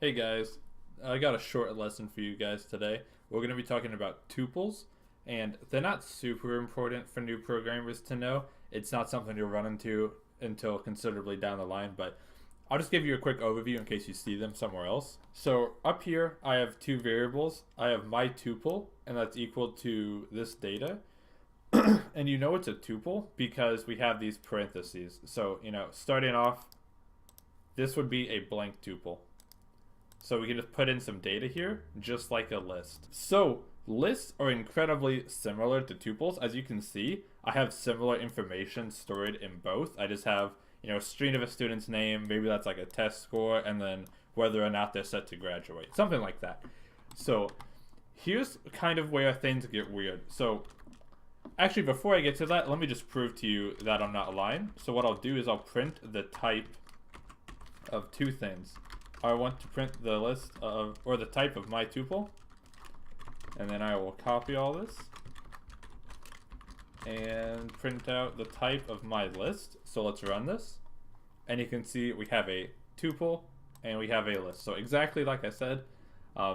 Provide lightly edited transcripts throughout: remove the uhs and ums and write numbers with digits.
Hey guys, I got a short lesson for you guys today. We're going to be talking about tuples, and they're not super important for new programmers to know. It's not something you'll run into until considerably down the line, but I'll just give you a quick overview in case you see them somewhere else. So up here, I have two variables. I have my tuple, and that's equal to this data. And you know it's a tuple because we have these parentheses. So, starting off, this would be a blank tuple. So we can just put in some data here, just like a list. So lists are incredibly similar to tuples. As you can see, I have similar information stored in both. I just have, a string of a student's name, maybe that's like a test score, and then whether or not they're set to graduate, something like that. So here's kind of where things get weird. So actually, before I get to that, let me just prove to you that I'm not lying. So what I'll do is I'll print the type of two things. I want to print the list of, or the type of my tuple, and then I will copy all this and print out the type of my list. So let's run this, and you can see we have a tuple and we have a list. So exactly like I said.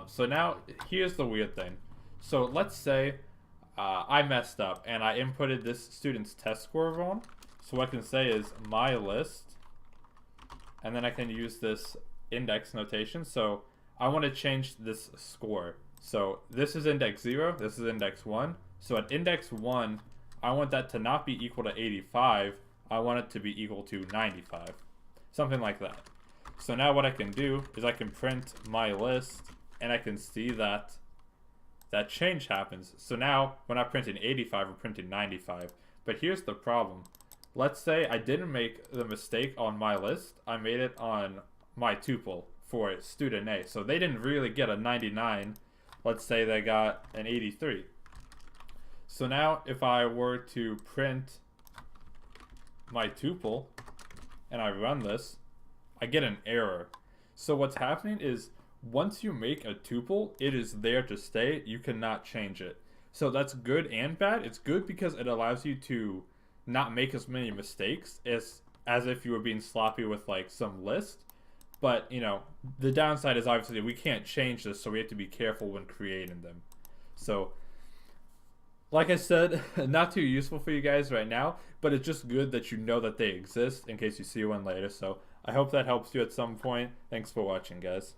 So now here's the weird thing. So let's say I messed up and I inputted this student's test score wrong. So what I can say is my list, and then I can use this index notation. So I want to change this score. So this is index 0, this is index 1. So at index 1, I want that to not be equal to 85, I want it to be equal to 95. Something like that. So now what I can do is I can print my list, and I can see that that change happens. So now we're not printing 85, we're printing 95. But here's the problem. Let's say I didn't make the mistake on my list, I made it on my tuple for student A. So they didn't really get a 99. Let's say they got an 83. So now if I were to print my tuple and I run this, I get an error. So what's happening is once you make a tuple, it is there to stay. You cannot change it. So that's good and bad. It's good because it allows you to not make as many mistakes as if you were being sloppy with like some list. But, the downside is obviously we can't change this, so we have to be careful when creating them. So, like I said, not too useful for you guys right now, but it's just good that you know that they exist in case you see one later. So, I hope that helps you at some point. Thanks for watching, guys.